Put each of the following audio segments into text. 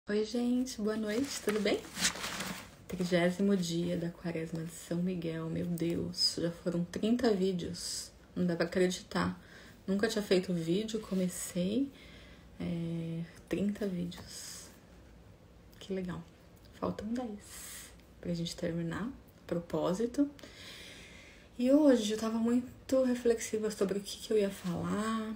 Oi, gente, boa noite, tudo bem? 30º dia da Quaresma de São Miguel, meu Deus, já foram 30 vídeos, não dá pra acreditar. Nunca tinha feito vídeo, comecei 30 vídeos, que legal. Faltam 10 pra gente terminar, propósito. E hoje eu tava muito reflexiva sobre o que eu ia falar.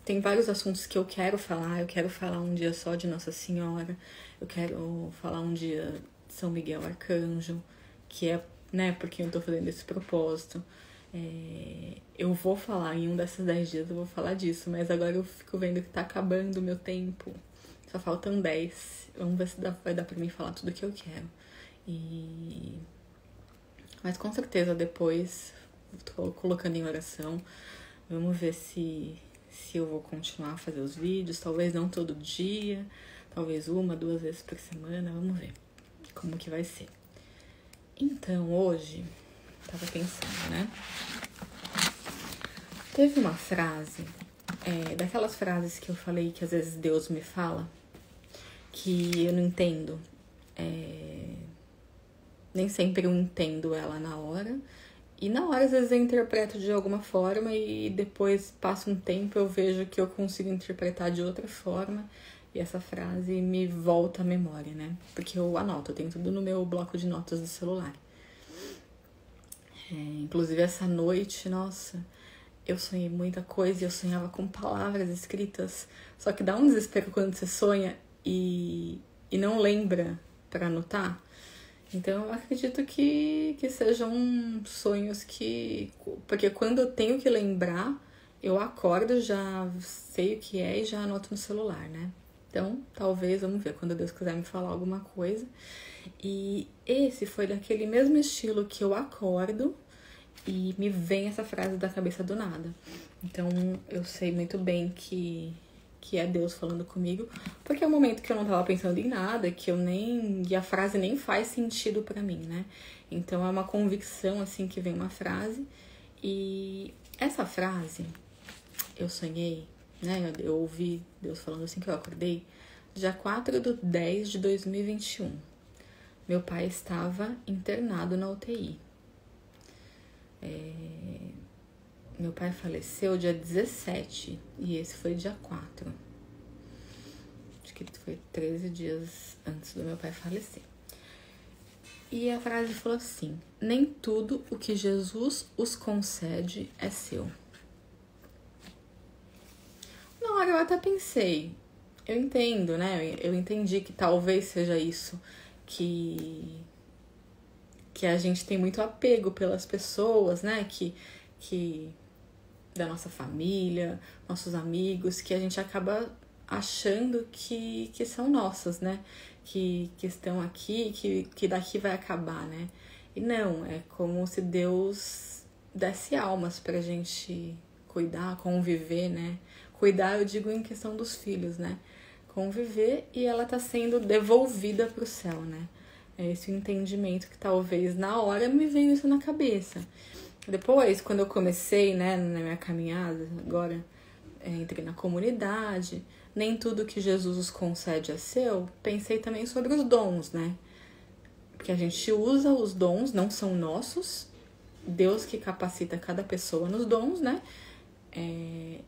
Tem vários assuntos que eu quero falar. Eu quero falar um dia só de Nossa Senhora. Eu quero falar um dia de São Miguel Arcanjo, que é, né, porque eu tô fazendo esse propósito. Eu vou falar, em um desses 10 dias eu vou falar disso, mas agora eu fico vendo que tá acabando o meu tempo. Só faltam 10. Vamos ver se vai dar pra mim falar tudo que eu quero. Mas com certeza depois tô colocando em oração. Vamos ver se eu vou continuar a fazer os vídeos, talvez não todo dia, talvez 1, 2 vezes por semana, vamos ver como que vai ser. Então, hoje, tava pensando, né? Teve uma frase, daquelas frases que eu falei que às vezes Deus me fala, que eu não entendo, nem sempre eu entendo ela na hora. E na hora, às vezes, eu interpreto de alguma forma e depois, passa um tempo, eu vejo que eu consigo interpretar de outra forma e essa frase me volta à memória, né? Porque eu anoto, eu tenho tudo no meu bloco de notas do celular. Inclusive, essa noite, nossa, eu sonhei muita coisa e eu sonhava com palavras escritas. Só que dá um desespero quando você sonha e não lembra pra anotar. Então, eu acredito que sejam sonhos que... Porque quando eu tenho que lembrar, eu acordo, já sei o que é e já anoto no celular, né? Então, talvez, vamos ver, quando Deus quiser me falar alguma coisa. E esse foi daquele mesmo estilo que eu acordo e me vem essa frase da cabeça do nada. Então, eu sei muito bem que é Deus falando comigo, porque é um momento que eu não tava pensando em nada, e a frase nem faz sentido pra mim, né? Então é uma convicção, assim, que vem uma frase, e essa frase, eu sonhei, né? Eu ouvi Deus falando assim que eu acordei, dia 4/10/2021. Meu pai estava internado na UTI. Meu pai faleceu dia 17 e esse foi dia 4. Acho que foi 13 dias antes do meu pai falecer. E a frase falou assim: nem tudo o que Jesus os concede é seu. Na hora eu até pensei, eu entendo, né? Eu entendi que talvez seja isso, que a gente tem muito apego pelas pessoas, né? Que da nossa família, nossos amigos, que a gente acaba achando que são nossas, né? Que estão aqui, que daqui vai acabar, né? E não, é como se Deus desse almas pra gente cuidar, conviver, né? Cuidar, eu digo em questão dos filhos, né? Conviver e ela tá sendo devolvida pro céu, né? É esse o entendimento que talvez na hora me veio isso na cabeça. Depois, quando eu comecei, né, na minha caminhada, agora entrei na comunidade, nem tudo que Jesus nos concede é seu, pensei também sobre os dons, né? Porque a gente usa os dons, não são nossos, Deus que capacita cada pessoa nos dons, né?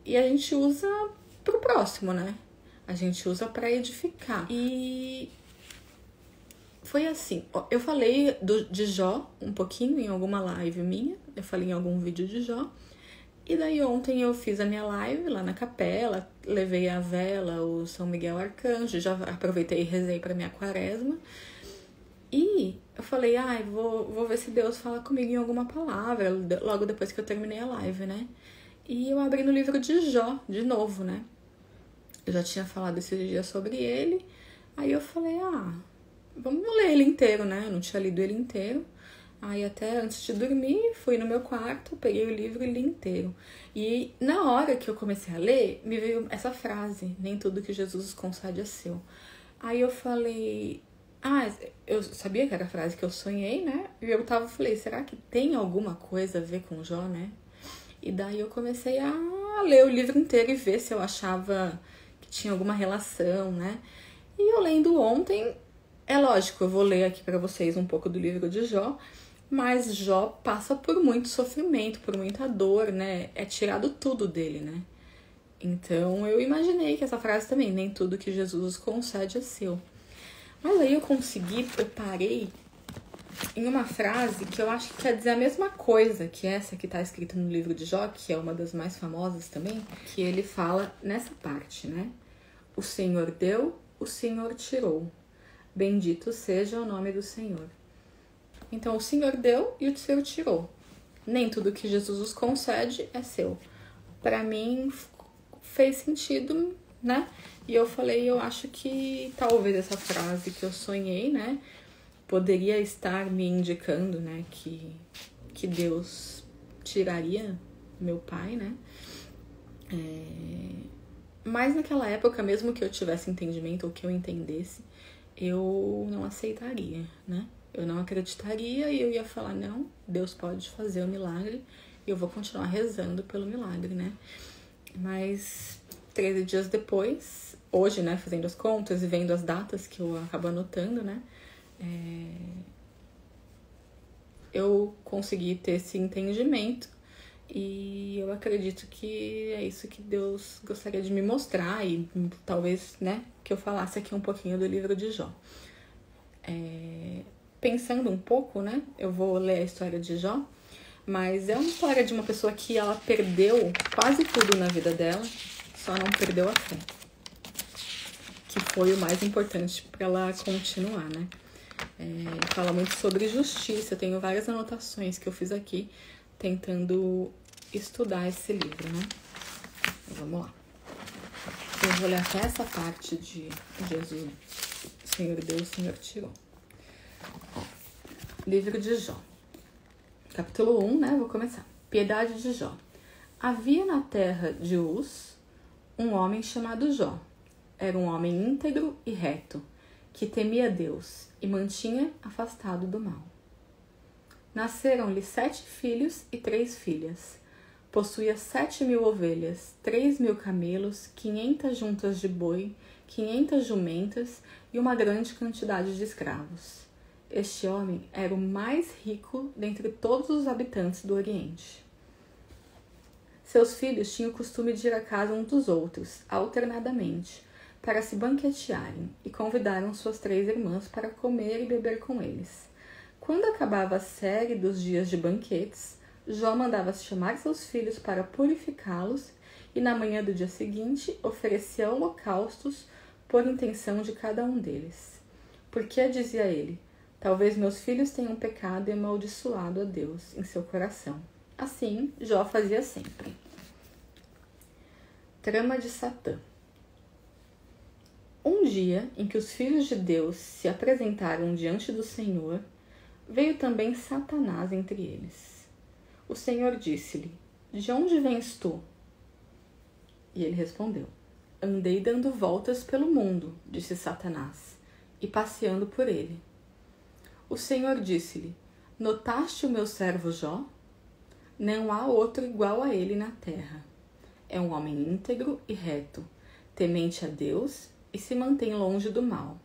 E a gente usa pro próximo, né? A gente usa pra edificar. E foi assim, eu falei de Jó um pouquinho em alguma live minha, eu falei em algum vídeo de Jó, e daí ontem eu fiz a minha live lá na capela, levei a vela, o São Miguel Arcanjo, já aproveitei e rezei pra minha quaresma, e eu falei, vou ver se Deus fala comigo em alguma palavra, logo depois que eu terminei a live, né? E eu abri no livro de Jó, de novo, né? Eu já tinha falado esses dias sobre ele, aí eu falei, vamos ler ele inteiro, né? Eu não tinha lido ele inteiro. Aí até antes de dormir, fui no meu quarto, peguei o livro e li inteiro. E na hora que eu comecei a ler, me veio essa frase: nem tudo que Jesus concede é seu. Aí eu falei, eu sabia que era a frase que eu sonhei, né? E eu falei, será que tem alguma coisa a ver com Jó, né? E daí eu comecei a ler o livro inteiro e ver se eu achava que tinha alguma relação, né? E eu lendo ontem, é lógico, eu vou ler aqui para vocês um pouco do livro de Jó, mas Jó passa por muito sofrimento, por muita dor, né? É tirado tudo dele, né? Então eu imaginei que essa frase também, nem tudo que Jesus concede é seu. Mas aí eu parei em uma frase que eu acho que quer dizer a mesma coisa que essa que tá escrita no livro de Jó, que é uma das mais famosas também, que ele fala nessa parte, né? O Senhor deu, o Senhor tirou. Bendito seja o nome do Senhor. Então o Senhor deu e o Senhor tirou. Nem tudo que Jesus nos concede é seu. Para mim fez sentido, né? E eu falei, eu acho que talvez essa frase que eu sonhei, né, poderia estar me indicando, né, que Deus tiraria meu pai, né? Mas naquela época, mesmo que eu tivesse entendimento ou que eu entendesse, eu não aceitaria, né? Eu não acreditaria e eu ia falar, não, Deus pode fazer o milagre e eu vou continuar rezando pelo milagre, né? Mas 13 dias depois, hoje, né, fazendo as contas e vendo as datas que eu acabo anotando, né, eu consegui ter esse entendimento e eu acredito que é isso que Deus gostaria de me mostrar e talvez, né, que eu falasse aqui um pouquinho do livro de Jó. Pensando um pouco, né, eu vou ler a história de Jó, mas é uma história de uma pessoa que ela perdeu quase tudo na vida dela, só não perdeu a fé, que foi o mais importante para ela continuar, né? Fala muito sobre justiça, eu tenho várias anotações que eu fiz aqui tentando estudar esse livro, né? Então, vamos lá. Eu vou ler até essa parte de Jesus, Senhor Deus, Senhor tirou. Livro de Jó. Capítulo 1, né? Vou começar. Piedade de Jó. Havia na terra de Uz um homem chamado Jó. Era um homem íntegro e reto, que temia Deus e mantinha afastado do mal. Nasceram-lhe 7 filhos e 3 filhas. Possuía 7.000 ovelhas, 3.000 camelos, 500 juntas de boi, 500 jumentas e uma grande quantidade de escravos. Este homem era o mais rico dentre todos os habitantes do Oriente. Seus filhos tinham o costume de ir à casa uns dos outros, alternadamente, para se banquetearem, e convidaram suas 3 irmãs para comer e beber com eles. Quando acabava a série dos dias de banquetes, Jó mandava chamar seus filhos para purificá-los e na manhã do dia seguinte oferecia holocaustos por intenção de cada um deles. Porque, dizia ele, talvez meus filhos tenham pecado e amaldiçoado a Deus em seu coração. Assim, Jó fazia sempre. Trama de Satã. Um dia em que os filhos de Deus se apresentaram diante do Senhor, veio também Satanás entre eles. O Senhor disse-lhe, de onde vens tu? E ele respondeu, andei dando voltas pelo mundo, disse Satanás, e passeando por ele. O Senhor disse-lhe, notaste o meu servo Jó? Não há outro igual a ele na terra. É um homem íntegro e reto, temente a Deus e se mantém longe do mal.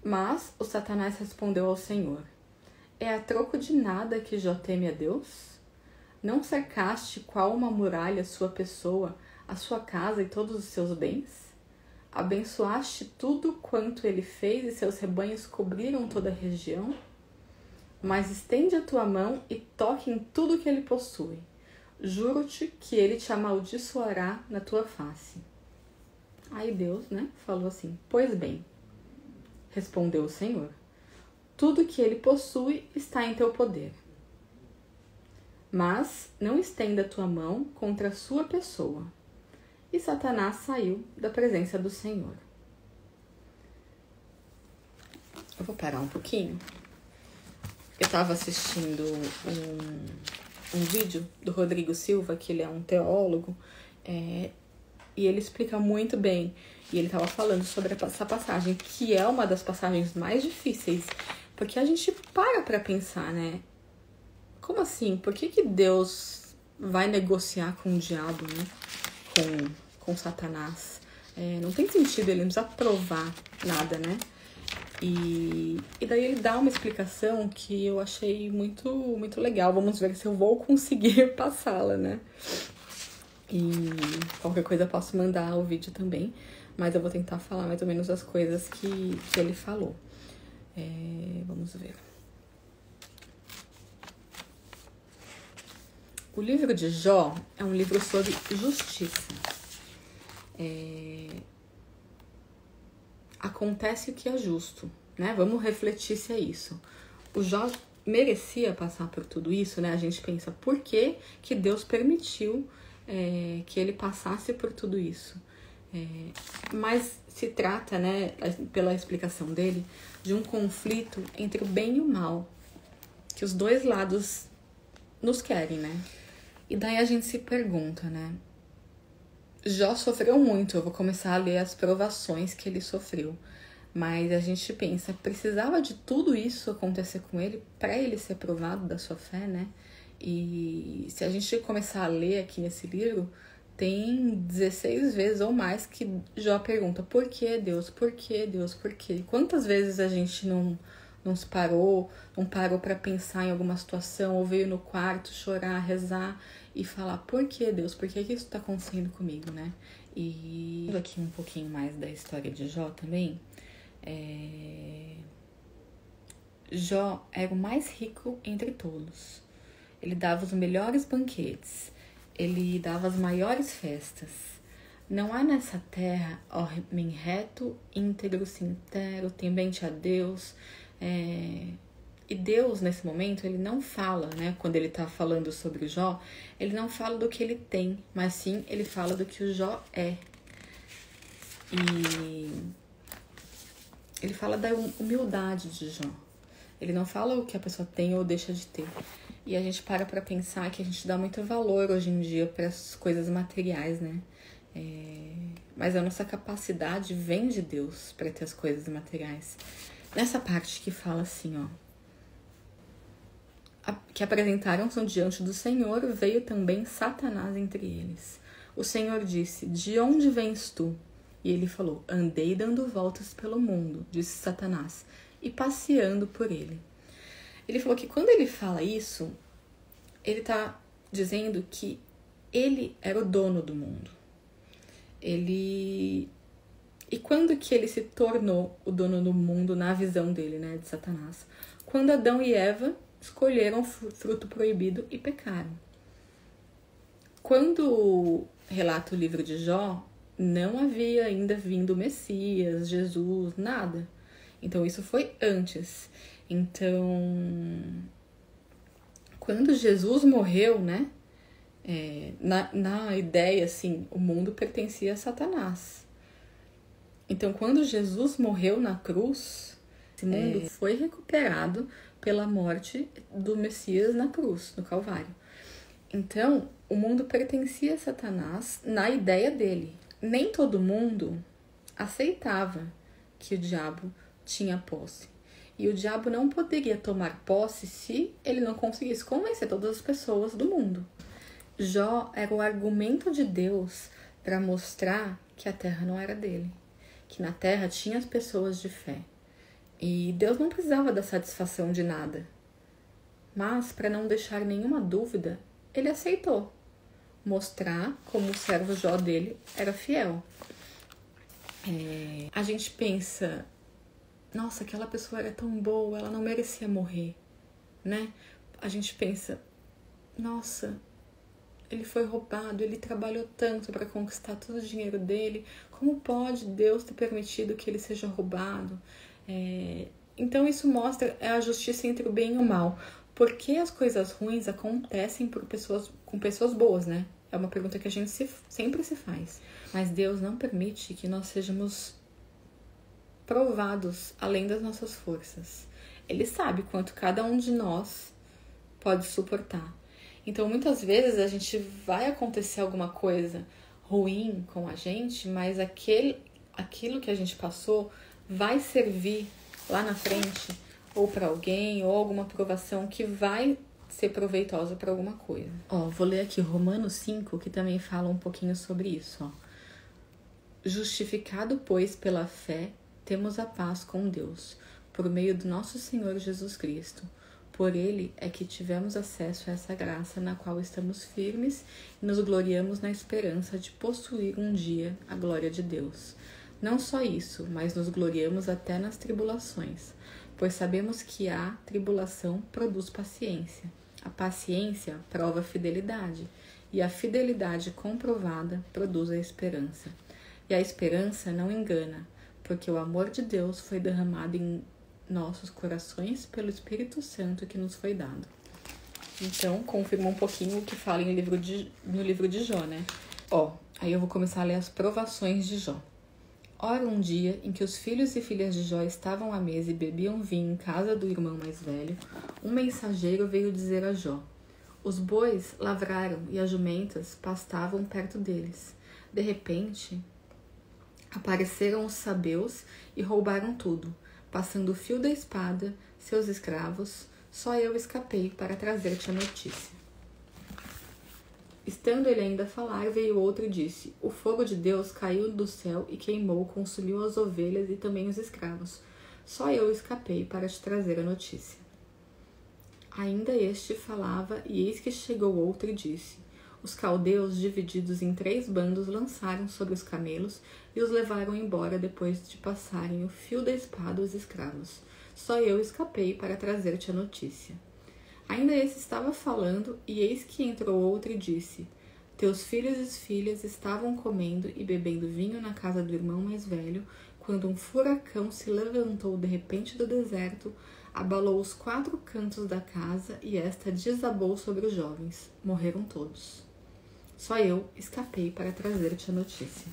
Mas o Satanás respondeu ao Senhor, é a troco de nada que Jó teme a Deus? Não cercaste qual uma muralha sua pessoa, a sua casa e todos os seus bens? Abençoaste tudo quanto ele fez e seus rebanhos cobriram toda a região? Mas estende a tua mão e toque em tudo que ele possui. Juro-te que ele te amaldiçoará na tua face. Aí Deus, né, falou assim, pois bem, respondeu o Senhor, tudo que ele possui está em teu poder. Mas não estenda a tua mão contra a sua pessoa. E Satanás saiu da presença do Senhor. Eu vou parar um pouquinho. Eu estava assistindo um vídeo do Rodrigo Silva, que ele é um teólogo, e ele explica muito bem. E ele estava falando sobre essa passagem, que é uma das passagens mais difíceis, porque a gente para pensar, né? Como assim? Por que Deus vai negociar com o diabo, né? Com Satanás? Não tem sentido, ele não precisa provar nada, né? E daí ele dá uma explicação que eu achei muito, muito legal. Vamos ver se eu vou conseguir passá-la, né? E qualquer coisa eu posso mandar o vídeo também. Mas eu vou tentar falar mais ou menos as coisas que ele falou. Vamos ver. O livro de Jó é um livro sobre justiça. Acontece o que é justo, né? Vamos refletir se é isso. O Jó merecia passar por tudo isso, né? A gente pensa, por que que Deus permitiu que ele passasse por tudo isso? Mas se trata, né, pela explicação dele, de um conflito entre o bem e o mal, que os dois lados nos querem, né? E daí a gente se pergunta, né? Jó sofreu muito, eu vou começar a ler as provações que ele sofreu. Mas a gente pensa, precisava de tudo isso acontecer com ele para ele ser provado da sua fé, né? E se a gente começar a ler aqui nesse livro, tem 16 vezes ou mais que Jó pergunta, por que Deus? Por que Deus? Por quê? Quantas vezes a gente não se parou, não parou para pensar em alguma situação, ou veio no quarto chorar, rezar e falar, por que Deus? Por que isso tá acontecendo comigo, né? E aqui um pouquinho mais da história de Jó também. Jó era o mais rico entre todos. Ele dava os melhores banquetes. Ele dava as maiores festas. Não há nessa terra homem reto, íntegro, sincero, temente a Deus. E Deus, nesse momento, ele não fala, né? Quando ele tá falando sobre o Jó, ele não fala do que ele tem, mas sim ele fala do que o Jó é. E ele fala da humildade de Jó. Ele não fala o que a pessoa tem ou deixa de ter. E a gente para pra pensar que a gente dá muito valor hoje em dia para as coisas materiais, né? Mas a nossa capacidade vem de Deus para ter as coisas materiais. Nessa parte que fala assim, ó. Que apresentaram-se diante do Senhor, veio também Satanás entre eles. O Senhor disse, de onde vens tu? E ele falou, andei dando voltas pelo mundo, disse Satanás, e passeando por ele. Ele falou que quando ele fala isso, ele está dizendo que ele era o dono do mundo. E quando que ele se tornou o dono do mundo na visão dele, né, de Satanás? Quando Adão e Eva escolheram o fruto proibido e pecaram. Quando relata o livro de Jó, não havia ainda vindo o Messias, Jesus, nada. Então isso foi antes. Então, quando Jesus morreu, né? Na ideia, assim, o mundo pertencia a Satanás. Então, quando Jesus morreu na cruz, esse mundo foi recuperado pela morte do Messias na cruz, no Calvário. Então, o mundo pertencia a Satanás na ideia dele. Nem todo mundo aceitava que o diabo tinha posse. E o diabo não poderia tomar posse se ele não conseguisse convencer todas as pessoas do mundo. Jó era o argumento de Deus para mostrar que a terra não era dele, que na terra tinha as pessoas de fé. E Deus não precisava da satisfação de nada. Mas, para não deixar nenhuma dúvida, ele aceitou mostrar como o servo Jó dele era fiel. A gente pensa, nossa, aquela pessoa era tão boa, ela não merecia morrer, né? A gente pensa, nossa, ele foi roubado, ele trabalhou tanto para conquistar todo o dinheiro dele, como pode Deus ter permitido que ele seja roubado? Então isso mostra a justiça entre o bem e o mal. Por que as coisas ruins acontecem com pessoas boas, né? É uma pergunta que a gente sempre se faz. Mas Deus não permite que nós sejamos provados além das nossas forças. Ele sabe quanto cada um de nós pode suportar. Então, muitas vezes a gente vai acontecer alguma coisa ruim com a gente, mas aquilo que a gente passou vai servir lá na frente ou para alguém, ou alguma provação que vai ser proveitosa para alguma coisa. Vou ler aqui Romanos 5, que também fala um pouquinho sobre isso. Justificado, pois, pela fé, temos a paz com Deus, por meio do nosso Senhor Jesus Cristo. Por ele é que tivemos acesso a essa graça na qual estamos firmes e nos gloriamos na esperança de possuir um dia a glória de Deus. Não só isso, mas nos gloriamos até nas tribulações, pois sabemos que a tribulação produz paciência. A paciência prova a fidelidade, e a fidelidade comprovada produz a esperança. E a esperança não engana, porque o amor de Deus foi derramado em nossos corações pelo Espírito Santo que nos foi dado. Então, confirma um pouquinho o que fala no livro de Jó, né? Aí eu vou começar a ler as provações de Jó. Ora, um dia em que os filhos e filhas de Jó estavam à mesa e bebiam vinho em casa do irmão mais velho, um mensageiro veio dizer a Jó: os bois lavraram e as jumentas pastavam perto deles. De repente, apareceram os sabeus e roubaram tudo, passando o fio da espada, seus escravos. Só eu escapei para trazer-te a notícia. Estando ele ainda a falar, veio outro e disse: o fogo de Deus caiu do céu e queimou, consumiu as ovelhas e também os escravos. Só eu escapei para te trazer a notícia. Ainda este falava, e eis que chegou outro e disse: os caldeus, divididos em 3 bandos, lançaram sobre os camelos e os levaram embora depois de passarem o fio da espada os escravos. Só eu escapei para trazer-te a notícia. Ainda esse estava falando, e eis que entrou outro e disse: teus filhos e filhas estavam comendo e bebendo vinho na casa do irmão mais velho, quando um furacão se levantou de repente do deserto, abalou os 4 cantos da casa, e esta desabou sobre os jovens. Morreram todos. Só eu escapei para trazer-te a notícia.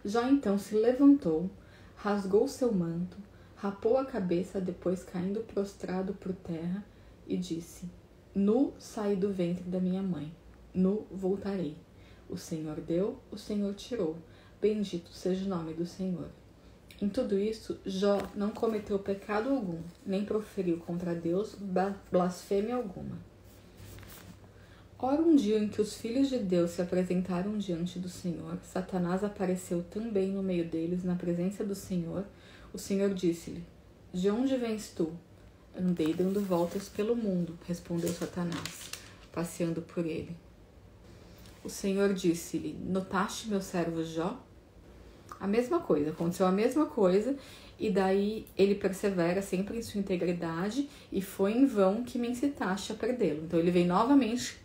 Jó então se levantou, rasgou seu manto, rapou a cabeça, depois caindo prostrado por terra, e disse: nu saí do ventre da minha mãe, nu voltarei. O Senhor deu, o Senhor tirou. Bendito seja o nome do Senhor. Em tudo isso, Jó não cometeu pecado algum, nem proferiu contra Deus blasfêmia alguma. Ora, um dia em que os filhos de Deus se apresentaram diante do Senhor, Satanás apareceu também no meio deles, na presença do Senhor. O Senhor disse-lhe: de onde vens tu? Andei dando voltas pelo mundo, respondeu Satanás, passeando por ele. O Senhor disse-lhe: notaste meu servo Jó? A mesma coisa, aconteceu a mesma coisa, e daí ele persevera sempre em sua integridade, e foi em vão que me incitaste a perdê-lo. Então ele vem novamente,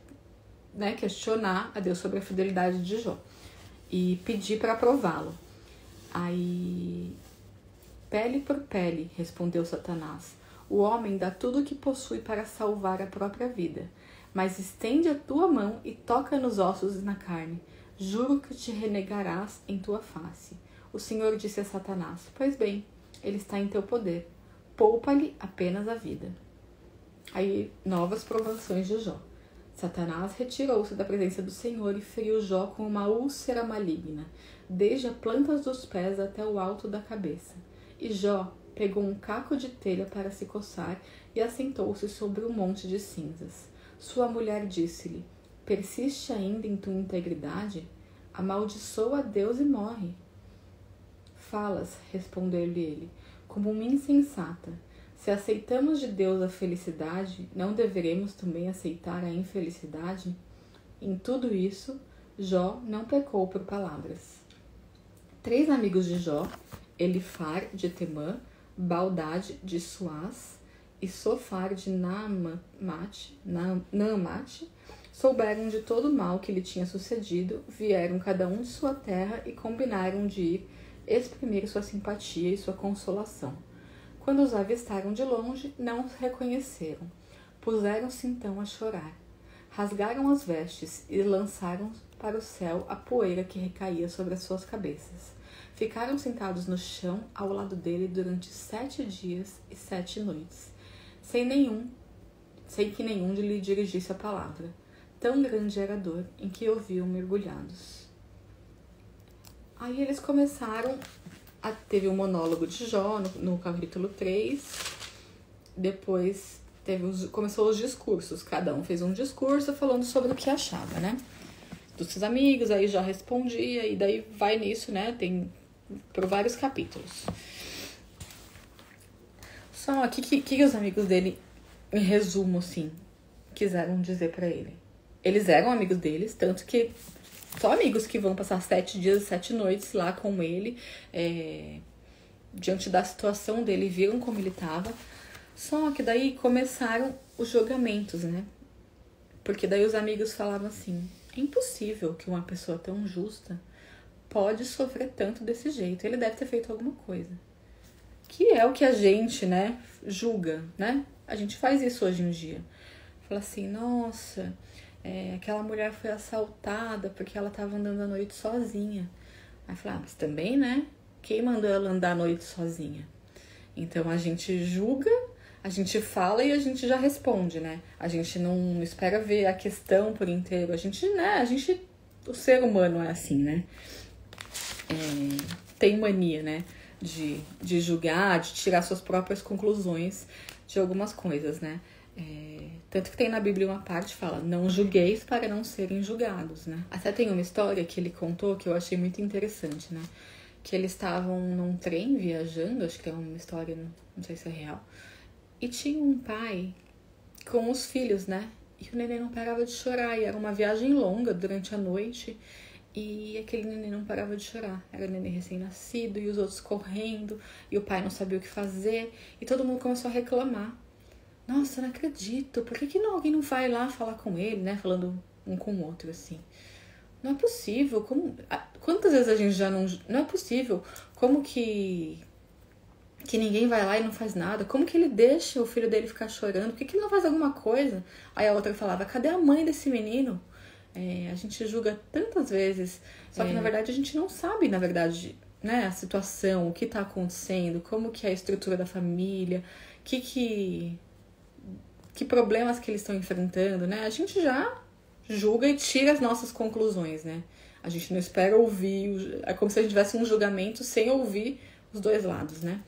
questionar a Deus sobre a fidelidade de Jó e pedir para prová-lo. Aí, pele por pele, respondeu Satanás. O homem dá tudo o que possui para salvar a própria vida, mas estende a tua mão e toca nos ossos e na carne. Juro que te renegarás em tua face. O Senhor disse a Satanás: pois bem, ele está em teu poder. Poupa-lhe apenas a vida. Aí, novas provações de Jó. Satanás retirou-se da presença do Senhor e feriu Jó com uma úlcera maligna, desde as plantas dos pés até o alto da cabeça. E Jó pegou um caco de telha para se coçar e assentou-se sobre um monte de cinzas. Sua mulher disse-lhe: persiste ainda em tua integridade? Amaldiçoa a Deus e morre. Falas, respondeu-lhe ele, como uma insensata. Se aceitamos de Deus a felicidade, não deveremos também aceitar a infelicidade? Em tudo isso, Jó não pecou por palavras. 3 amigos de Jó, Elifar de Temã, Baldade de Suás e Sofar de Naamate, souberam de todo o mal que lhe tinha sucedido, vieram cada um de sua terra e combinaram de ir exprimir sua simpatia e sua consolação. Quando os avistaram de longe, não os reconheceram. Puseram-se então a chorar. Rasgaram as vestes e lançaram para o céu a poeira que recaía sobre as suas cabeças. Ficaram sentados no chão ao lado dele durante 7 dias e 7 noites, sem que nenhum lhe dirigisse a palavra. Tão grande era a dor em que ouviam mergulhados. Aí eles começaram teve o monólogo de Jó no capítulo 3, depois começou os discursos, cada um fez um discurso falando sobre o que achava, dos seus amigos, aí Jó respondia, e daí vai nisso, né? Tem por vários capítulos. Só que os amigos dele, em resumo, assim, quiseram dizer pra ele. Eles eram amigos deles, tanto que só amigos que vão passar 7 dias e 7 noites lá com ele, diante da situação dele, viram como ele tava. Só que daí começaram os julgamentos, né? Porque daí os amigos falavam assim, é impossível que uma pessoa tão justa pode sofrer tanto desse jeito. Ele deve ter feito alguma coisa. Que é o que a gente, né, julga, né? A gente faz isso hoje em dia. Fala assim, nossa, aquela mulher foi assaltada porque ela tava andando à noite sozinha. Aí fala, mas também, né? Quem mandou ela andar à noite sozinha? Então a gente julga, a gente fala e a gente já responde, né? A gente não espera ver a questão por inteiro. A gente, o ser humano é assim, né? Tem mania, né? De julgar, de tirar suas próprias conclusões de algumas coisas, né? Tanto que tem na Bíblia uma parte que fala, não julgueis para não serem julgados, né? Até tem uma história que ele contou que eu achei muito interessante, né? Que eles estavam num trem viajando, acho que é uma história, não sei se é real, e tinha um pai com os filhos, né? E o neném não parava de chorar, e era uma viagem longa durante a noite, e aquele neném não parava de chorar. Era neném recém-nascido, e os outros correndo, e o pai não sabia o que fazer, e todo mundo começou a reclamar. Nossa, não acredito, por que alguém não vai lá falar com ele, né? Falando um com o outro, assim. Não é possível, quantas vezes a gente já não... Não é possível, como que ninguém vai lá e não faz nada? Como que ele deixa o filho dele ficar chorando? Por que ele não faz alguma coisa? Aí a outra falava, cadê a mãe desse menino? A gente julga tantas vezes, só que na verdade a gente não sabe, na verdade, né, a situação, o que tá acontecendo, como que é a estrutura da família, que problemas que eles estão enfrentando, né? A gente já julga e tira as nossas conclusões, né? A gente não espera ouvir, é como se a gente tivesse um julgamento sem ouvir os dois lados, né?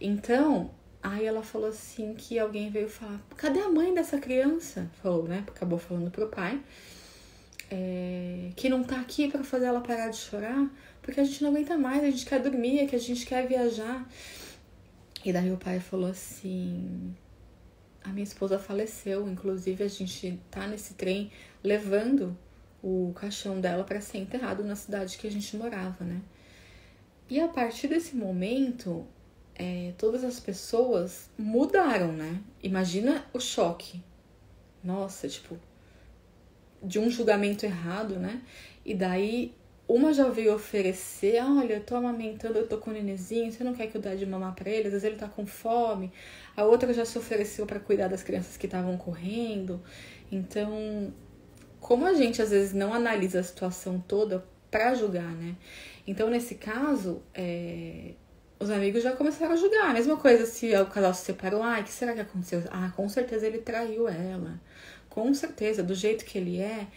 Então, aí ela falou assim que alguém veio falar, cadê a mãe dessa criança? Falou, né? Acabou falando pro pai. Que não tá aqui pra fazer ela parar de chorar, porque a gente não aguenta mais, a gente quer dormir, que a gente quer viajar. E daí o pai falou assim, a minha esposa faleceu, inclusive a gente tá nesse trem levando o caixão dela para ser enterrado na cidade que a gente morava, né? E a partir desse momento, todas as pessoas mudaram, né? Imagina o choque. Nossa, tipo, de um julgamento errado, né? E daí, uma já veio oferecer, olha, eu tô amamentando, eu tô com o nenenzinho, você não quer que eu dê de mamar pra ele? Às vezes ele tá com fome. A outra já se ofereceu pra cuidar das crianças que estavam correndo. Então, como a gente às vezes não analisa a situação toda pra julgar, né? Então, nesse caso, os amigos já começaram a julgar. A mesma coisa se o casal se separou, o que será que aconteceu? Com certeza ele traiu ela. Com certeza, do jeito que ele é.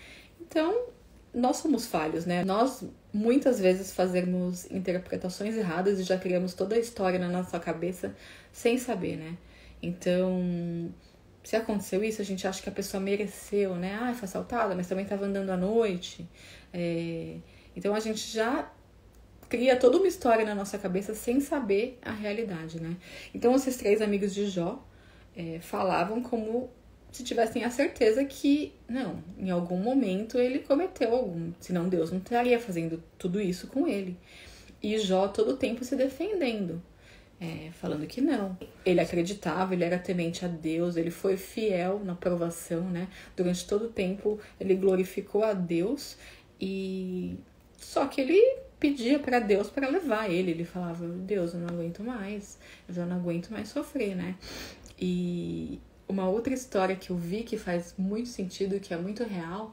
Então, nós somos falhos, né? Nós, muitas vezes, fazemos interpretações erradas e já criamos toda a história na nossa cabeça sem saber, né? Então, se aconteceu isso, a gente acha que a pessoa mereceu, né? Foi assaltada, mas também estava andando à noite. Então, a gente já cria toda uma história na nossa cabeça sem saber a realidade, né? Então, esses 3 amigos de Jó falavam como se tivessem a certeza que, não, em algum momento ele cometeu algum, senão Deus não estaria fazendo tudo isso com ele. E Jó todo o tempo se defendendo, falando que não. Ele acreditava, ele era temente a Deus, ele foi fiel na provação, né? Durante todo o tempo ele glorificou a Deus, e só que ele pedia para Deus para levar ele. Ele falava, Deus, eu não aguento mais, eu já não aguento mais sofrer, né? E uma outra história que eu vi que faz muito sentido, que é muito real,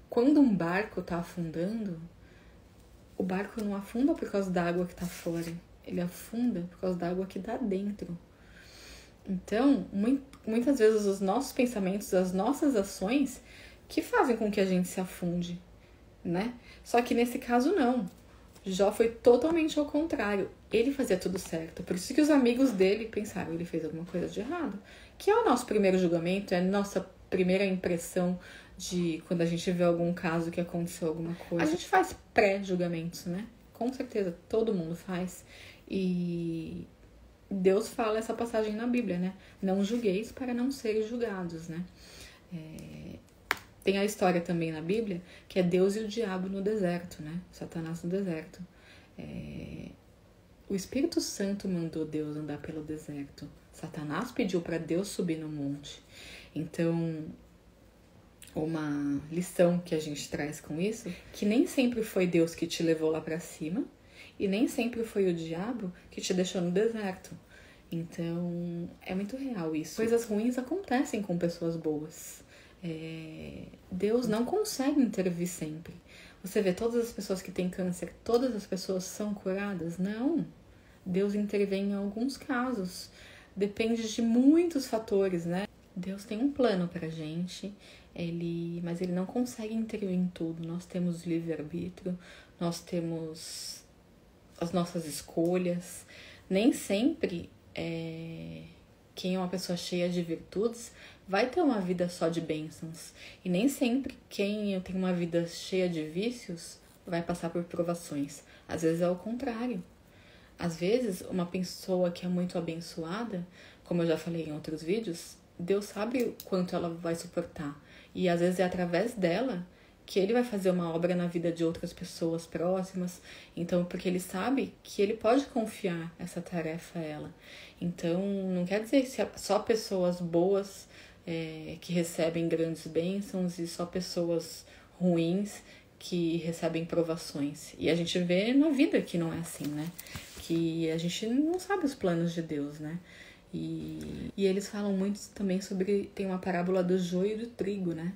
quando um barco tá afundando, o barco não afunda por causa da água que tá fora, ele afunda por causa da água que tá dentro. Então, muitas vezes os nossos pensamentos, as nossas ações, que fazem com que a gente se afunde, né? Só que nesse caso não. Jó foi totalmente ao contrário. Ele fazia tudo certo. Por isso que os amigos dele pensaram, ele fez alguma coisa de errado. Que é o nosso primeiro julgamento, é a nossa primeira impressão de quando a gente vê algum caso que aconteceu alguma coisa. A gente faz pré-julgamentos, né? Com certeza, todo mundo faz. E Deus fala essa passagem na Bíblia, né? Não julgueis para não serem julgados, né? Tem a história também na Bíblia que é Deus e o diabo no deserto, né? Satanás no deserto. O Espírito Santo mandou Deus andar pelo deserto. Satanás pediu para Deus subir no monte. Então, uma lição que a gente traz com isso, que nem sempre foi Deus que te levou lá para cima e nem sempre foi o diabo que te deixou no deserto. Então, é muito real isso. Coisas ruins acontecem com pessoas boas. Deus não consegue intervir sempre. Você vê todas as pessoas que têm câncer, todas as pessoas são curadas? Não. Deus intervém em alguns casos. Depende de muitos fatores, né? Deus tem um plano pra gente, mas ele não consegue intervir em tudo. Nós temos livre-arbítrio, nós temos as nossas escolhas. Nem sempre quem é uma pessoa cheia de virtudes vai ter uma vida só de bênçãos. E nem sempre quem tem uma vida cheia de vícios vai passar por provações. Às vezes é o contrário. Às vezes, uma pessoa que é muito abençoada, como eu já falei em outros vídeos, Deus sabe o quanto ela vai suportar. E às vezes é através dela que ele vai fazer uma obra na vida de outras pessoas próximas. Então, porque ele sabe que ele pode confiar essa tarefa a ela. Então, não quer dizer que só pessoas boas que recebem grandes bênçãos e só pessoas ruins que recebem provações. E a gente vê na vida que não é assim, né? Que a gente não sabe os planos de Deus, né? E eles falam muito também sobre... Tem uma parábola do joio e do trigo, né?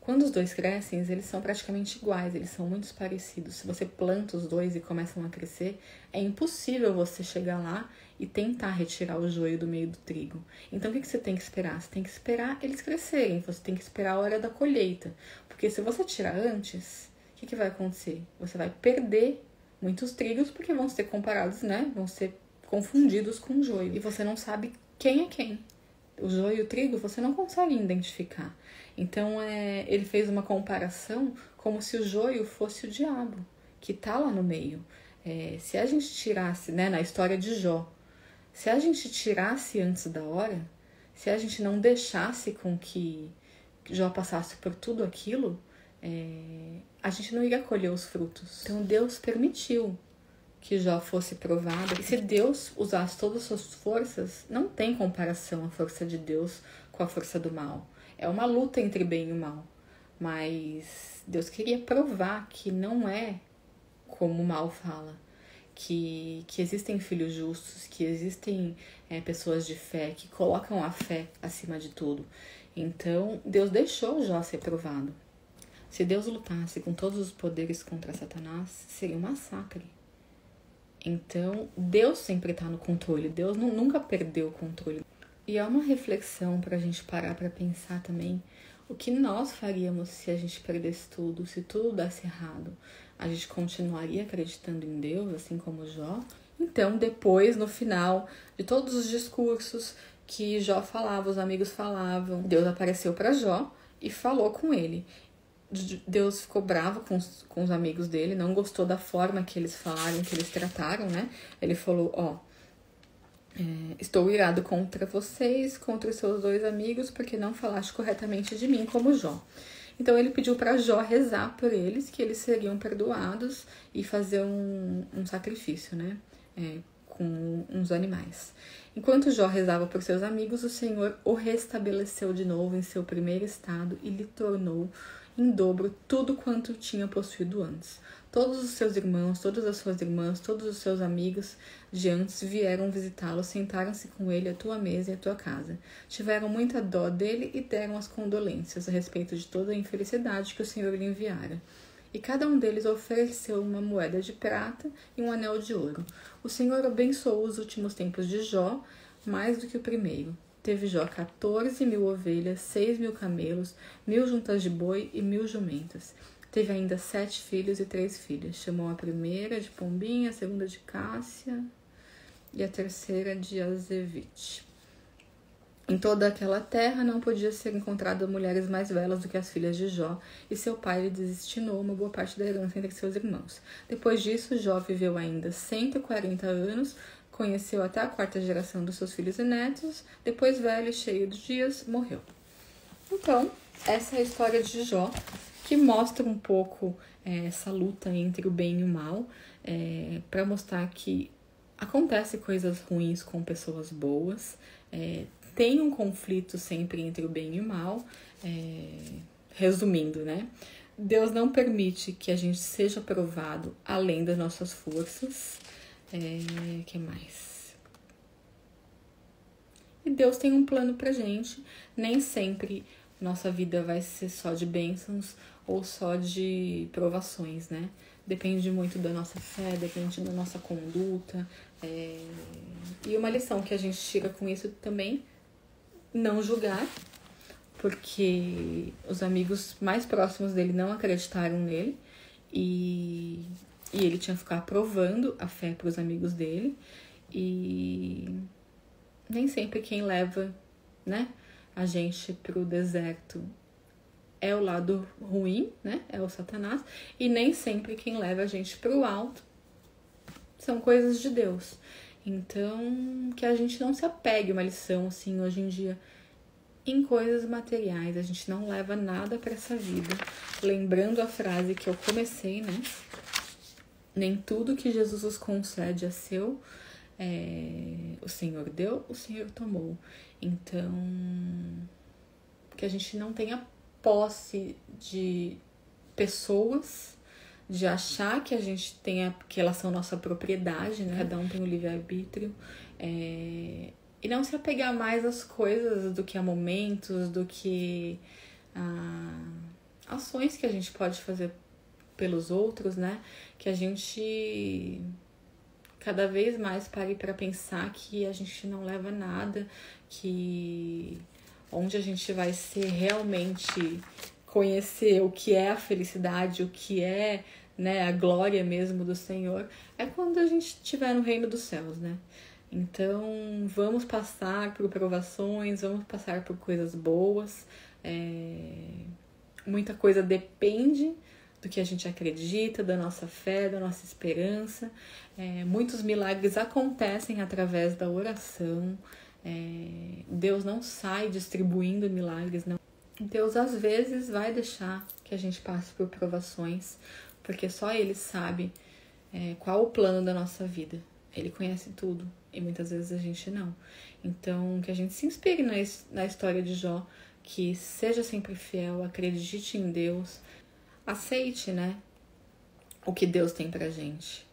Quando os dois crescem, eles são praticamente iguais, eles são muito parecidos. Se você planta os dois e começam a crescer, é impossível você chegar lá e tentar retirar o joio do meio do trigo. Então, o que você tem que esperar? Você tem que esperar eles crescerem, você tem que esperar a hora da colheita. Porque se você tirar antes, o que vai acontecer? Você vai perder muitos trigos porque vão ser comparados, né? Vão ser confundidos com o joio. E você não sabe quem é quem. O joio e o trigo você não consegue identificar. Então, ele fez uma comparação como se o joio fosse o diabo, que tá lá no meio. Se a gente tirasse, né, na história de Jó, se a gente tirasse antes da hora, se a gente não deixasse com que Jó passasse por tudo aquilo, a gente não iria colher os frutos. Então, Deus permitiu que Jó fosse provado. E se Deus usasse todas as suas forças, não tem comparação a força de Deus com a força do mal. É uma luta entre bem e o mal. Mas Deus queria provar que não é como o mal fala. Que existem filhos justos, que existem pessoas de fé, que colocam a fé acima de tudo. Então, Deus deixou Jó ser provado. Se Deus lutasse com todos os poderes contra Satanás, seria um massacre. Então, Deus sempre está no controle. Deus nunca perdeu o controle. E é uma reflexão para a gente parar para pensar também o que nós faríamos se a gente perdesse tudo, se tudo desse errado. A gente continuaria acreditando em Deus, assim como Jó? Então, depois, no final de todos os discursos que Jó falava, os amigos falavam, Deus apareceu para Jó e falou com ele. Deus ficou bravo com os amigos dele, não gostou da forma que eles falaram, que eles trataram, né? Ele falou, estou irado contra vocês, contra os seus dois amigos, porque não falaste corretamente de mim como Jó. Então ele pediu para Jó rezar por eles, que eles seriam perdoados e fazer um sacrifício, né? Com uns animais. Enquanto Jó rezava por seus amigos, o Senhor o restabeleceu de novo em seu primeiro estado e lhe tornou em dobro tudo quanto tinha possuído antes. Todos os seus irmãos, todas as suas irmãs, todos os seus amigos de antes vieram visitá-lo, sentaram-se com ele à tua mesa e à tua casa. Tiveram muita dó dele e deram as condolências a respeito de toda a infelicidade que o Senhor lhe enviara. E cada um deles ofereceu uma moeda de prata e um anel de ouro. O Senhor abençoou os últimos tempos de Jó mais do que o primeiro. Teve Jó 14.000 ovelhas, 6.000 camelos, 1.000 juntas de boi e 1.000 jumentas. Teve ainda 7 filhos e 3 filhas. Chamou a primeira de Pombinha, a segunda de Cássia e a terceira de Azevite. Em toda aquela terra não podia ser encontrada mulheres mais belas do que as filhas de Jó, e seu pai lhe destinou uma boa parte da herança entre seus irmãos. Depois disso, Jó viveu ainda 140 anos, conheceu até a quarta geração dos seus filhos e netos, depois, velho e cheio de dias, morreu. Então, essa é a história de Jó, que mostra um pouco essa luta entre o bem e o mal, para mostrar que acontece coisas ruins com pessoas boas, tem um conflito sempre entre o bem e o mal. Resumindo, né? Deus não permite que a gente seja provado além das nossas forças. Que mais? E Deus tem um plano pra gente. Nem sempre nossa vida vai ser só de bênçãos ou só de provações, né? Depende muito da nossa fé, depende da nossa conduta. E uma lição que a gente tira com isso também, não julgar, porque os amigos mais próximos dele não acreditaram nele e ele tinha que ficar provando a fé para os amigos dele, e nem sempre quem leva, né, a gente pro deserto é o lado ruim, né, é o Satanás, e nem sempre quem leva a gente pro alto são coisas de Deus. Então, que a gente não se apegue, uma lição assim hoje em dia, em coisas materiais. A gente não leva nada para essa vida. Lembrando a frase que eu comecei, né? Nem tudo que Jesus nos concede é seu. O Senhor deu, o Senhor tomou. Então, que a gente não tenha posse de pessoas, de achar que a gente tenha, que elas são nossa propriedade, né? Cada um tem o livre-arbítrio. E não se apegar mais às coisas do que a momentos, do que ações que a gente pode fazer pelos outros, né? Que a gente cada vez mais pare para pensar que a gente não leva nada, que onde a gente vai ser realmente conhecer o que é a felicidade, o que é, né, a glória mesmo do Senhor, é quando a gente estiver no reino dos céus, né? Então, vamos passar por provações, vamos passar por coisas boas. Muita coisa depende do que a gente acredita, da nossa fé, da nossa esperança. Muitos milagres acontecem através da oração. Deus não sai distribuindo milagres, não. Deus às vezes vai deixar que a gente passe por provações, porque só Ele sabe qual o plano da nossa vida. Ele conhece tudo e muitas vezes a gente não. Então, que a gente se inspire na história de Jó, que seja sempre fiel, acredite em Deus, aceite, né, o que Deus tem pra gente.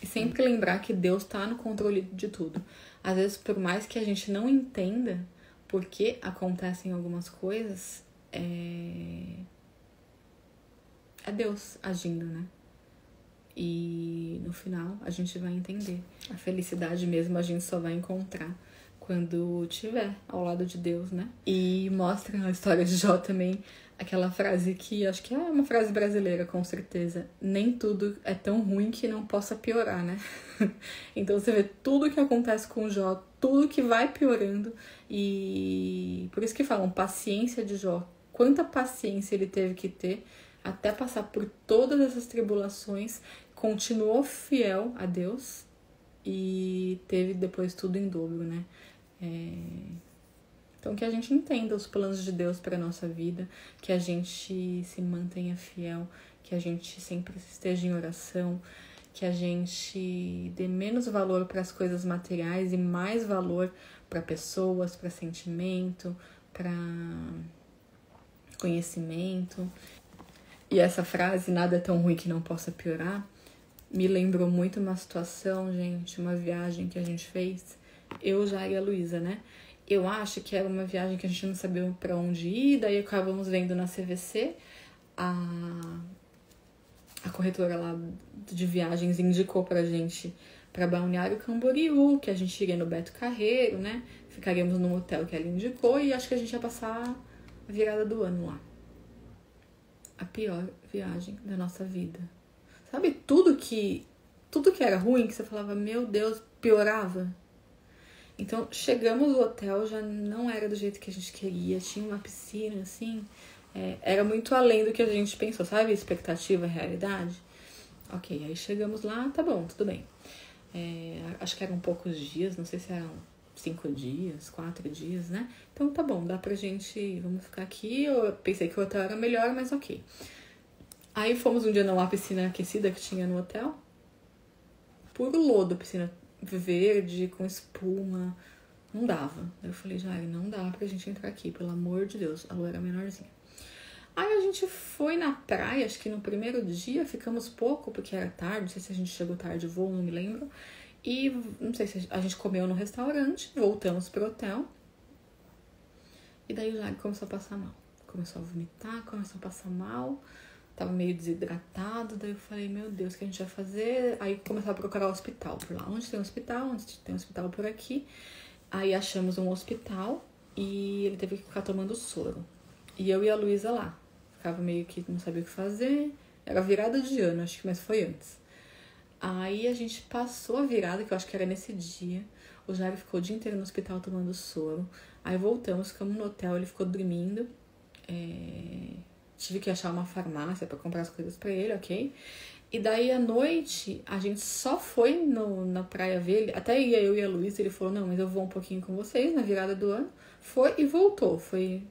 E sempre lembrar que Deus tá no controle de tudo. Às vezes, por mais que a gente não entenda por que acontecem algumas coisas, é Deus agindo, né? E no final a gente vai entender. A felicidade mesmo a gente só vai encontrar quando estiver ao lado de Deus, né? E mostra na história de Jó também aquela frase que acho que é uma frase brasileira, com certeza. Nem tudo é tão ruim que não possa piorar, né? Então você vê tudo que acontece com Jó, tudo que vai piorando. E por isso que falam paciência de Jó. Quanta paciência ele teve que ter até passar por todas essas tribulações, continuou fiel a Deus e teve depois tudo em dobro, né? Então que a gente entenda os planos de Deus para nossa vida, que a gente se mantenha fiel, que a gente sempre esteja em oração, que a gente dê menos valor para as coisas materiais e mais valor para pessoas, para sentimento, para conhecimento. E essa frase, nada é tão ruim que não possa piorar, me lembrou muito uma situação, gente, uma viagem que a gente fez, eu, Jair e a Luísa, né? Eu acho que era uma viagem que a gente não sabia pra onde ir, daí acabamos vendo na CVC, a corretora lá de viagens indicou pra gente pra Balneário Camboriú, que a gente iria no Beto Carreiro, né? Ficaríamos no hotel que ela indicou e acho que a gente ia passar a virada do ano lá. A pior viagem da nossa vida. Sabe, tudo que era ruim, que você falava, meu Deus, piorava. Então, chegamos no hotel, já não era do jeito que a gente queria. Tinha uma piscina, assim. Era muito além do que a gente pensou, sabe? Expectativa, realidade. Ok, aí chegamos lá, tá bom, tudo bem. Acho que eram poucos dias, não sei se eram 5 dias, 4 dias, né? Então tá bom, dá pra gente, vamos ficar aqui. Eu pensei que o hotel era melhor, mas ok. Aí fomos um dia numa piscina aquecida que tinha no hotel. Puro lodo, piscina verde, com espuma. Não dava. Aí eu falei, Jair, não dá pra gente entrar aqui, pelo amor de Deus. A lua era menorzinha. Aí a gente foi na praia, acho que no primeiro dia, ficamos pouco, porque era tarde, não sei se a gente chegou tarde de voo, não me lembro. E não sei se a gente comeu no restaurante, voltamos pro hotel. E daí o Jair começou a passar mal. Começou a vomitar, começou a passar mal. Tava meio desidratado, daí eu falei, meu Deus, o que a gente vai fazer? Aí começou a procurar o hospital por lá. Onde tem um hospital? Onde tem um hospital por aqui? Aí achamos um hospital e ele teve que ficar tomando soro. E eu e a Luísa lá. Ficava meio que não sabia o que fazer. Era virada de ano, acho que, mas foi antes. Aí a gente passou a virada, que eu acho que era nesse dia. O Jair ficou o dia inteiro no hospital tomando soro. Aí voltamos, ficamos no hotel, ele ficou dormindo. Tive que achar uma farmácia pra comprar as coisas pra ele, ok? E daí, à noite, a gente só foi na praia ver ele. Até ia eu e a Luísa, ele falou, não, mas eu vou um pouquinho com vocês na virada do ano. Foi e voltou. Foi,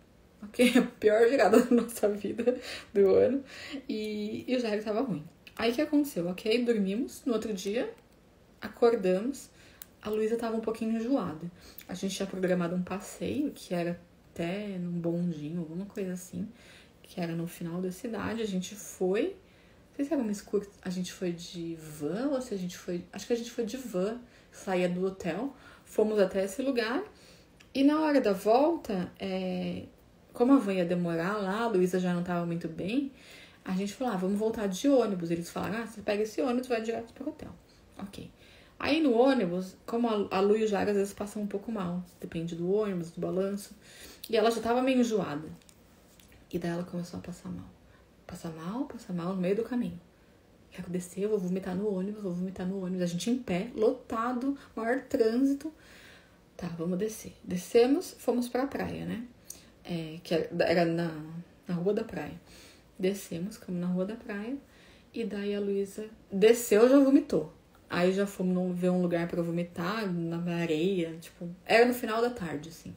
ok, a pior virada da nossa vida do ano. E o Jair tava ruim. Aí, o que aconteceu? Ok, dormimos. No outro dia, acordamos. A Luísa tava um pouquinho enjoada. A gente tinha programado um passeio, que era até num bondinho, alguma coisa assim. Que era no final da cidade. A gente foi... Não sei se era uma excursão. A gente foi de van ou se a gente foi... Acho que a gente foi de van. Saía do hotel. Fomos até esse lugar. E na hora da volta, como a van ia demorar lá, a Luísa já não tava muito bem, a gente falou, vamos voltar de ônibus. Eles falaram, você pega esse ônibus e vai direto pro hotel. Ok. Aí no ônibus, como a Lu e o Jair às vezes passam um pouco mal. Depende do ônibus, do balanço. E ela já tava meio enjoada. E daí ela começou a passar mal. Passar mal no meio do caminho. Quero descer, eu vou vomitar no ônibus. A gente em pé, lotado, maior trânsito. Tá, vamos descer. Descemos, fomos pra praia, né? Que era na rua da praia. Descemos, ficamos na rua da praia. E daí a Luísa desceu, já vomitou. Aí já fomos ver um lugar pra vomitar, na areia, tipo... Era no final da tarde, assim.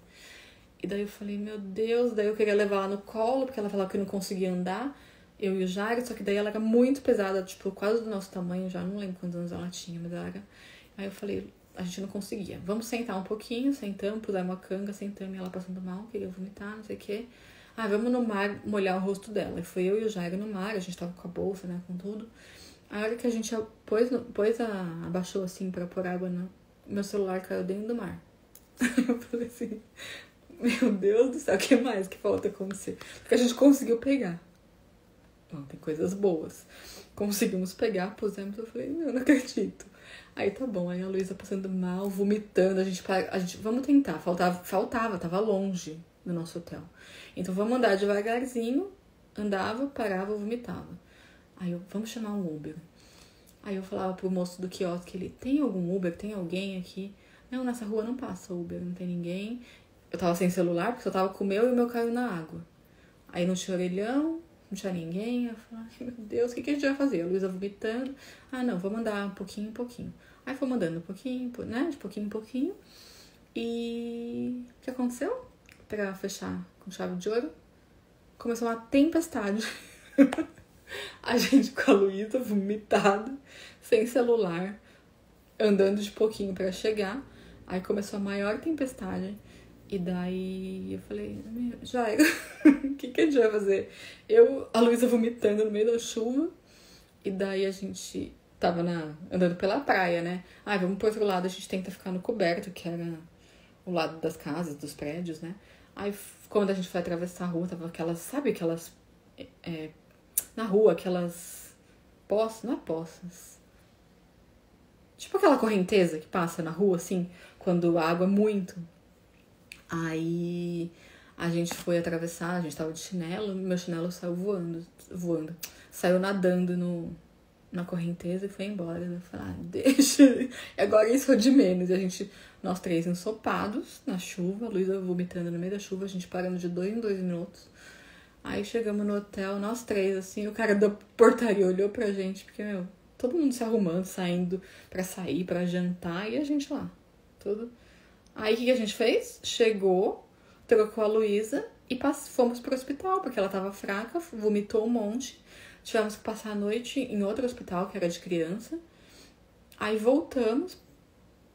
E daí eu falei, meu Deus, daí eu queria levar ela no colo, porque ela falava que não conseguia andar, eu e o Jair, só que daí ela era muito pesada, tipo, quase do nosso tamanho, já não lembro quantos anos ela tinha, mas ela era... Aí eu falei, a gente não conseguia. Vamos sentar um pouquinho, sentamos, pusemos uma canga, sentamos, e ela passando mal, queria vomitar, não sei o quê. Vamos no mar molhar o rosto dela. E foi eu e o Jair no mar, a gente tava com a bolsa, né, com tudo. A hora que a gente abaixou assim pra pôr água no... Meu celular caiu dentro do mar. Eu falei assim... Meu Deus do céu, o que mais que falta acontecer? Porque a gente conseguiu pegar. Bom, tem coisas boas. Conseguimos pegar, pusemos, eu falei, não acredito. Aí tá bom, aí a Luísa passando mal, vomitando, a gente vamos tentar, faltava, tava longe do nosso hotel. Então vamos andar devagarzinho, andava, parava, vomitava. Aí vamos chamar um Uber. Aí eu falava pro moço do quiosque, ele, tem algum Uber? Tem alguém aqui? Não, nessa rua não passa Uber, não tem ninguém. Eu tava sem celular, porque eu tava com o meu e o meu caiu na água. Aí não tinha orelhão, não tinha ninguém. Eu falei, meu Deus, o que a gente vai fazer? A Luísa vomitando. Não, vamos andar um pouquinho em pouquinho. Aí fomos andando um pouquinho, né? De pouquinho em pouquinho. E o que aconteceu? Pra fechar com chave de ouro, começou uma tempestade. A gente com a Luísa vomitada, sem celular, andando de pouquinho pra chegar. Aí começou a maior tempestade. E daí eu falei, Jair, o que a gente vai fazer? A Luísa vomitando no meio da chuva. E daí a gente tava andando pela praia, né? Vamos pro outro lado, a gente tenta ficar no coberto, que era o lado das casas, dos prédios, né? Aí quando a gente foi atravessar a rua, tava aquelas, sabe aquelas... na rua, aquelas poças, não é poças. Tipo aquela correnteza que passa na rua, assim, quando a água é muito... Aí a gente foi atravessar, a gente tava de chinelo, meu chinelo saiu voando, saiu nadando na correnteza e foi embora. Eu falei, deixa. Agora isso é de menos. E nós 3 ensopados na chuva, a Luísa vomitando no meio da chuva, a gente parando de 2 em 2 minutos. Aí chegamos no hotel, nós 3, assim, o cara da portaria olhou pra gente, porque, todo mundo se arrumando, saindo pra sair, pra jantar, e a gente lá, tudo. Aí o que a gente fez? Chegou, trocou a Luísa e fomos pro hospital, porque ela tava fraca, vomitou um monte. Tivemos que passar a noite em outro hospital, que era de criança. Aí voltamos,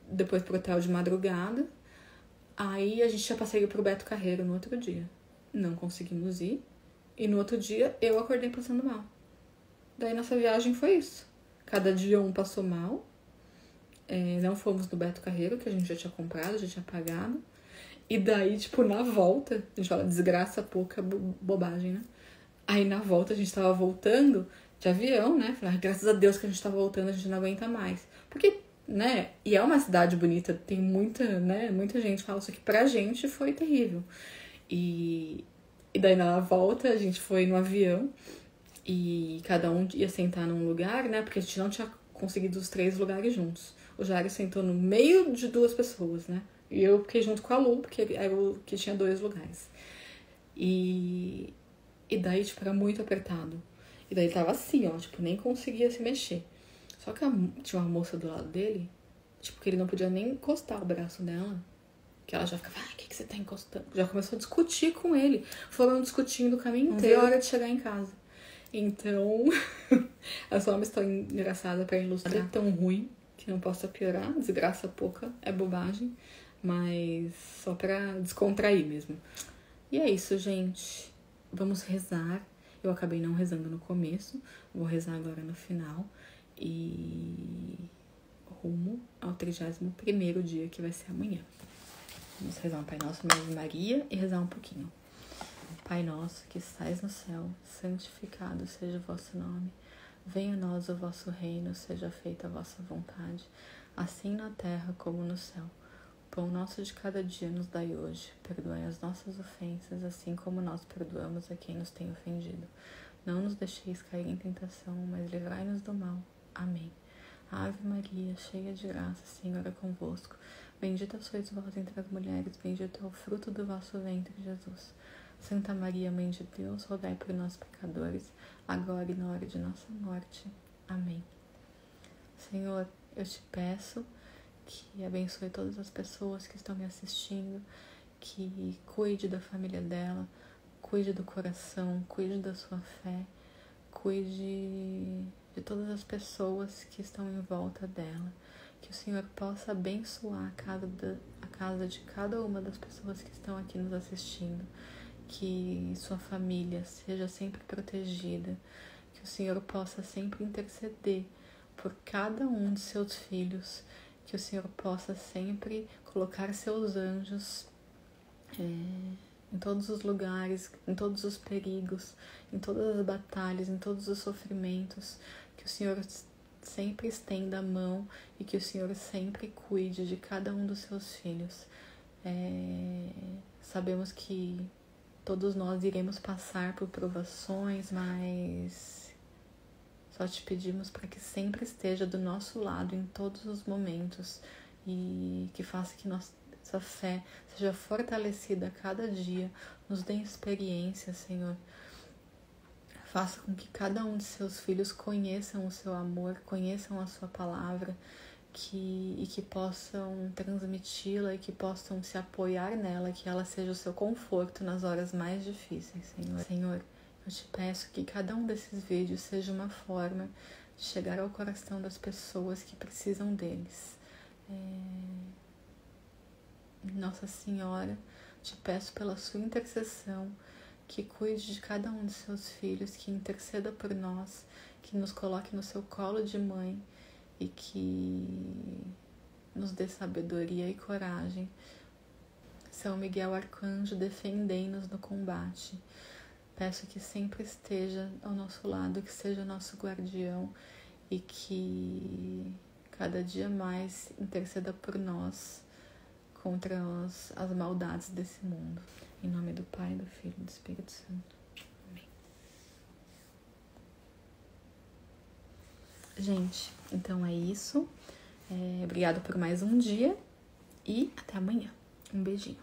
depois pro hotel de madrugada. Aí a gente já passeio pro Beto Carreiro no outro dia. Não conseguimos ir. E no outro dia eu acordei passando mal. Daí nossa viagem foi isso. Cada dia um passou mal. Não fomos no Beto Carreiro, que a gente já tinha comprado, já tinha pagado. E daí, na volta, a gente fala desgraça pouca, bobagem, né? Aí na volta a gente tava voltando de avião, né? Falei, graças a Deus que a gente tá voltando, a gente não aguenta mais. Porque, né? E é uma cidade bonita, tem muita, né? Muita gente fala isso aqui. Pra gente foi terrível. E daí na volta a gente foi no avião e cada um ia sentar num lugar, né? Porque a gente não tinha conseguido os 3 lugares juntos. O Jairo sentou no meio de 2 pessoas, né? E eu fiquei junto com a Lu, porque era o que tinha 2 lugares. E daí, era muito apertado. E daí ele tava assim, ó, nem conseguia se mexer. Só que tinha uma moça do lado dele, que ele não podia nem encostar o braço dela. Que ela já ficava, o que você tá encostando? Já começou a discutir com ele. Foram discutindo o caminho inteiro. Não veio a hora de chegar em casa. Então, é só uma história engraçada pra ilustrar. Nada é tão ruim que não possa piorar. Desgraça pouca, é bobagem. Mas só pra descontrair mesmo. E é isso, gente. Vamos rezar. Eu acabei não rezando no começo. Vou rezar agora no final. E rumo ao 31º dia, que vai ser amanhã. Vamos rezar um Pai Nosso, Ave Maria e rezar um pouquinho. Pai nosso que estais no céu, santificado seja o vosso nome. Venha a nós o vosso reino, seja feita a vossa vontade, assim na terra como no céu. O pão nosso de cada dia nos dai hoje. Perdoai as nossas ofensas, assim como nós perdoamos a quem nos tem ofendido. Não nos deixeis cair em tentação, mas livrai-nos do mal. Amém. Ave Maria, cheia de graça, o Senhor é convosco. Bendita sois vós entre as mulheres, bendito é o fruto do vosso ventre, Jesus. Santa Maria, Mãe de Deus, rogai por nós pecadores, agora e na hora de nossa morte. Amém. Senhor, eu te peço que abençoe todas as pessoas que estão me assistindo, que cuide da família dela, cuide do coração, cuide da sua fé, cuide de todas as pessoas que estão em volta dela. Que o Senhor possa abençoar a casa de cada uma das pessoas que estão aqui nos assistindo. Que sua família seja sempre protegida. Que o Senhor possa sempre interceder por cada um de seus filhos. Que o Senhor possa sempre colocar seus anjos em todos os lugares, em todos os perigos, em todas as batalhas, em todos os sofrimentos. Que o Senhor sempre estenda a mão e que o Senhor sempre cuide de cada um dos seus filhos. Sabemos que todos nós iremos passar por provações, mas só te pedimos para que sempre esteja do nosso lado em todos os momentos e que faça que nossa fé seja fortalecida a cada dia, nos dê experiência, Senhor. Faça com que cada um de seus filhos conheçam o seu amor, conheçam a sua palavra, e que possam transmiti-la e que possam se apoiar nela, que ela seja o seu conforto nas horas mais difíceis, Senhor. Senhor, eu te peço que cada um desses vídeos seja uma forma de chegar ao coração das pessoas que precisam deles. Nossa Senhora, te peço pela sua intercessão, que cuide de cada um de seus filhos, que interceda por nós, que nos coloque no seu colo de mãe e que nos dê sabedoria e coragem. São Miguel Arcanjo, defendei-nos no combate. Peço que sempre esteja ao nosso lado, que seja nosso guardião e que cada dia mais interceda por nós contra as maldades desse mundo. Em nome do Pai, do Filho e do Espírito Santo. Amém. Gente, então é isso. Obrigado por mais um dia e até amanhã. Um beijinho.